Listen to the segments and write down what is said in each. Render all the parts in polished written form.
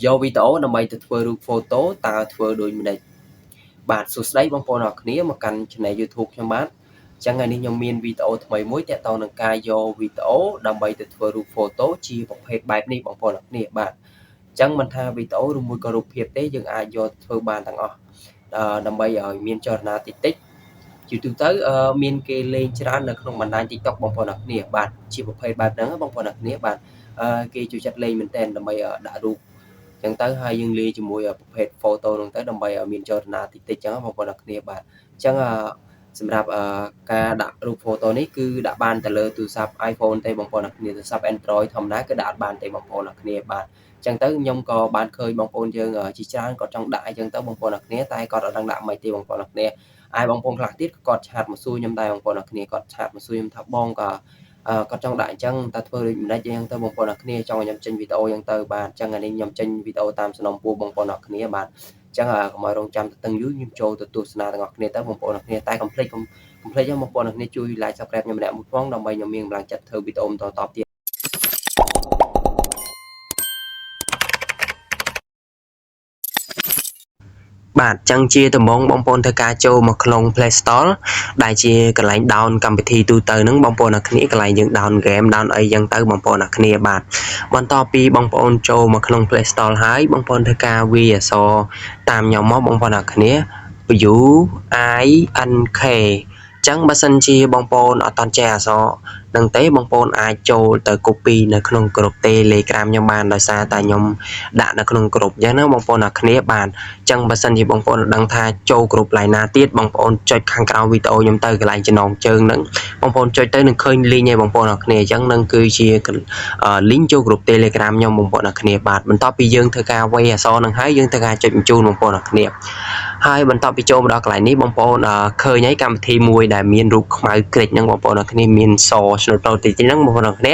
យកវីដេអូដើម្បីទៅធ្វើរូប photo តើធ្វើដូចមិនដេចបាទសួស្តីបងប្អូនអរគ្នាមកកាន់ Channel YouTube ខ្ញុំបាទអញ្ចឹងថ្ងៃនេះខ្ញុំមានវីដេអូថ្មីមួយទាក់ទងនឹងការយកវីដេអូដើម្បីទៅធ្វើរូប photo ជាប្រភេទបែបនេះបងប្អូនអរគ្នាបាទអញ្ចឹងមិនថាវីដេអូឬមួយក៏រូបភាពទេយើងអាចយកធ្វើបានទាំងអស់ដើម្បីឲ្យមានចលនាតិចតិចជាទូទៅមានគេលេងច្រើននៅក្នុងបណ្ដាញ TikTok បងប្អូនអរគ្នាបាទជាប្រភេទបែបហ្នឹងបងប្អូនអរគ្នាបាទគេចូលចិត្តលេងមែនតើដើម្បីដាក់រូបអញ្ចឹងទៅហើយយើងលាយជាមួយប្រភេទ photo ហ្នឹងទៅដើម្បីឲ្យមានចលនាតិចតិចអញ្ចឹងបងប្អូនអរគ្នាបាទអញ្ចឹងសម្រាប់ការដាក់រូប photo នេះគឺដាក់បានទៅលើទូរស័ព្ទ iPhone ទេបងប្អូនអរគ្នាទូរស័ព្ទ Android ធម្មតាគឺដាក់បានទេបងប្អូនអរគ្នាបាទអញ្ចឹងទៅខ្ញុំក៏បានឃើញបងប្អូនយើងជាច្រើនគាត់ចង់ដាក់អញ្ចឹងទៅបងប្អូនអរគ្នាតែគាត់អត់ដឹងដាក់មិនទេបងប្អូនអរគ្នាហើយបងប្អូនខ្លះទៀតគាត់ឆាតមកសួរខ្ញុំដែរបងប្អូនអរគ្នាគាត់ឆាតមកសួរខ្ញុំថាបងក៏គាត់ចង់ដាក់អញ្ចឹងតើធ្វើដូចម្ដេចអញ្ចឹងទៅបងប្អូនអរគ្នាចង់ឲ្យខ្ញុំចេញវីដេអូអញ្ចឹងទៅបាទអញ្ចឹងថ្ងៃនេះខ្ញុំចេញវីដេអូតាមសំណុំពរបងប្អូនអរគ្នាបាទអញ្ចឹងកុំឲ្យរងចាំតឹងយូរខ្ញុំចូលទៅទស្សនាទាំងអស់គ្នាទៅបងប្អូនអរគ្នាតែកុំភ្លេចបងប្អូនអរគ្នាជួយ like subscribe ខ្ញុំម្នាក់មួយផងដើម្បីខ្ញុំមានកម្លាំងចិត្តធ្វើវីដេអូបន្តទៀតបាទចឹងជាដំបងបងប្អូនធ្វើការចូលមកក្នុង Play Store ដែលជាកន្លែង down កម្មវិធីទូទៅហ្នឹងបងប្អូនអរគ្នាកន្លែងយើង down game down អីចឹងទៅបងប្អូនអរគ្នាបាទបន្ទាប់ពីបងប្អូនចូលមកក្នុង Play Store ហើយបងប្អូនធ្វើការវាអក្សរតាមខ្ញុំមកបងប្អូនអរគ្នា UINK ចឹងបើសិនជាបងប្អូនអត់តន់ចេះអក្សរនឹងទេបងប្អូនអាចចូលទៅ copy នៅក្នុងក្រុម Telegram ខ្ញុំបានដោយសារតែខ្ញុំដាក់នៅក្នុងក្រុមអញ្ចឹងណាបងប្អូនអរគ្នាបាទអញ្ចឹងបើសិនជាបងប្អូនដឹងថាចូលក្រុមកន្លែងណាទៀតបងប្អូនចុចខាងក្រោមវីដេអូខ្ញុំទៅកន្លែងចំណងជើងហ្នឹងបងប្អូនចុចទៅនឹងឃើញ link ឯងបងប្អូនអរគ្នាអញ្ចឹងនឹងគឺជា link ចូលក្រុម Telegram ខ្ញុំបងប្អូនអរគ្នាបាទបន្ទាប់ពីយើងធ្វើការវាយអក្សរនឹងហើយយើងធ្វើការចុចបញ្ជូនបងប្អូនអរគ្នាហើយបន្ទាប់ពីចូលមកដល់កន្លែងនេះបងប្អូនឃើញហើយកម្មវិធីមួយដែលមានរូបខ្មៅក្រិចហ្នឹងបងប្អូនអរគ្នាមានសឆ្នូតតូចតិចហ្នឹងបងប្អូនអរគ្នា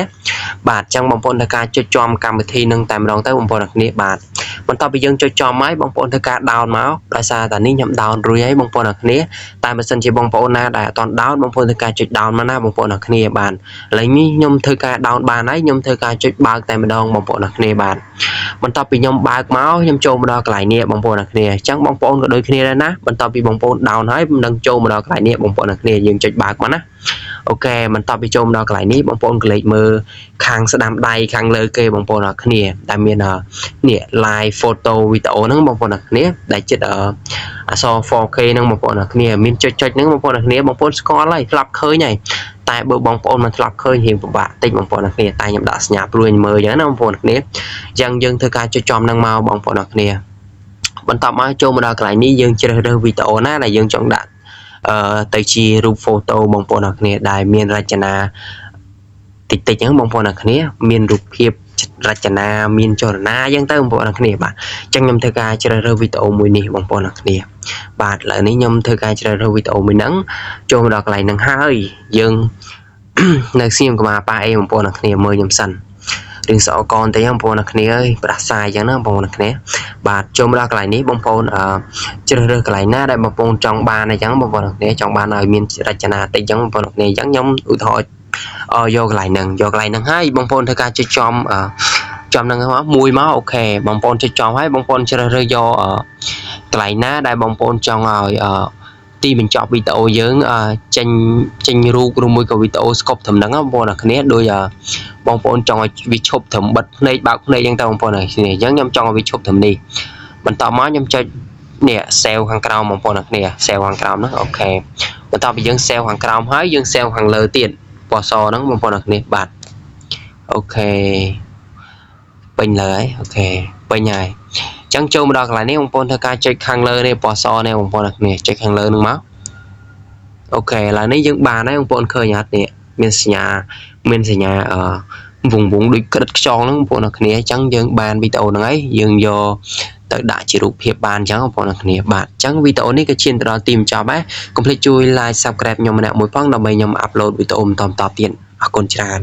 បាទអញ្ចឹងបងប្អូនធ្វើការចុចចំកម្មវិធីហ្នឹងតែម្ដងទៅបងប្អូនអរគ្នាបាទបន្ទាប់ពីយើងចុចចំហើយបងប្អូនធ្វើការ down មកដោយសារតែនេះខ្ញុំ down រួចហើយបងប្អូនអរគ្នាតែបើសិនជាបងប្អូនណាដែលអត់ទាន់ down បងប្អូនធ្វើការចុច down មកណាបងប្អូនអរគ្នាបាទឥឡូវនេះខ្ញុំធ្វើការ down បានហើយខ្ញុំធ្វើការចុចបើកតែម្ដងបងប្អូនអរគ្នាបាទបន្ទាប់ពីខ្ញុំបើកមកខ្ញុំចូលមកដល់កន្លែងនេះបងប្អូនអរគ្នាអញ្ចឹងបងប្អូនក៏ដូចគ្នាដែរណាបន្ទាប់ពីបងប្អូន down ហើយនឹងចូលមកដល់កន្លែងនេះបងប្អូនអរគ្នាយើងចុចបើកមកណាអូខេបន្ទាប់ពីចូលមកដល់កន្លែងនេះបងប្អូនក៏លេខមើលខាងស្ដាំដៃខាងលើគេបងប្អូនអរគ្នាដែលមាននេះ live photo វីដេអូហ្នឹងបងប្អូនអរគ្នាដែលចិត្តអក្សរ 4K ហ្នឹងបងប្អូនអរគ្នាមានចុចហ្នឹងបងប្អូនអរគ្នាបងប្អូនស្គាល់ហើយធ្លាប់ឃើញហើយតែបើបងប្អូនមិនធ្លាប់ឃើញរៀងពិបាកតិចបងប្អូនអរគ្នាតែខ្ញុំដាក់សញ្ញាព្រួយមើលអញ្ចឹងណាបងប្អូនអរគ្នាអញ្ចឹងយើងធ្វើការចុចចំហ្នឹងមកបងប្អូនអរគ្នាបន្ទាប់មកចូលមកដល់កន្លែងនេះយើងជ្រើសរើសវីដេអូណាដែលយើងចង់ដាក់ទៅជារូប photo បងប្អូនអរគ្នាដែលមានរចនាតិចហ្នឹងបងប្អូនអរគ្នាមានរូបភាពរចនាមានចលនាអញ្ចឹងទៅបងប្អូនអរគ្នាបាទអញ្ចឹងខ្ញុំធ្វើការជ្រើសរើសវីដេអូមួយនេះបងប្អូនអរគ្នាបាទឥឡូវនេះខ្ញុំធ្វើការជ្រើសរើសវីដេអូមួយហ្នឹងចូលមកដល់កន្លែងហ្នឹងហើយយើងនៅសៀមកមាប៉ាអេបងប្អូនអរគ្នាមើលខ្ញុំសិនរឿងសអកនតែបងប្អូនអរគ្នាអើយប្រាសាយអញ្ចឹងណាបងប្អូនអរគ្នាបាទចូលមកដល់កន្លែងនេះបងប្អូនជ្រើសរើសកន្លែងណាដែលបងប្អូនចង់បានអញ្ចឹងបងប្អូនអរគ្នាចង់បានឲ្យមានរចនាតិចអញ្ចឹងបងប្អូនអរគ្នាអញ្ចឹងខ្ញុំឧទាហរណ៍យកកន្លែងហ្នឹងហើយបងប្អូនធ្វើការចុចចំហ្នឹងមកមួយមកអូខេបងប្អូនចុចចំហើយបងប្អូនជ្រើសរើសយកកន្លែងណាដែលបងប្អូនចង់ឲ្យទីបញ្ចប់វីដេអូយើងចេញរូបឬមួយក៏វីដេអូស្កប់ត្រឹមហ្នឹងបងប្អូនអរគ្នាដោយបងប្អូនចង់ឲ្យវាឈប់ត្រឹមបិទភ្នែកបើកភ្នែកអញ្ចឹងទៅបងប្អូនអរគ្នាអញ្ចឹងខ្ញុំចង់ឲ្យវាឈប់ត្រឹមនេះបន្តមកខ្ញុំចុចនេះ save ខាងក្រោមបងប្អូនអរគ្នា save ខាងក្រោមហ្នឹងអូខេបន្ទាប់ពីយើង save ខាងក្រោមហើយយើង save ខាងលើទៀតពណ៌សហ្នឹងបងប្អូនអរគ្នាបាទអូខេពេញលើហើយអូខេពេញហើយអញ្ចឹងចូលមកដល់កន្លែងនេះបងប្អូនធ្វើការចុចខាងលើនេះពណ៌សនេះបងប្អូនអរគ្នាចុចខាងលើនឹងមកអូខេឥឡូវនេះយើងបានហើយបងប្អូនឃើញអត់នេះមានសញ្ញាវងដូចក្រិតខ្យងហ្នឹងបងប្អូនអរគ្នាអញ្ចឹងយើងបានវីដេអូហ្នឹងហើយយើងយកទៅដាក់ជារូបភាពបានអញ្ចឹងបងប្អូនអរគ្នាបាទអញ្ចឹងវីដេអូនេះក៏ឈានទៅដល់ទីបញ្ចប់ហើយកុំភ្លេចជួយ like subscribe ខ្ញុំម្នាក់មួយផងដើម្បីខ្ញុំអាប់ឡូតវីដេអូបន្តទៀតអរគុណច្រើន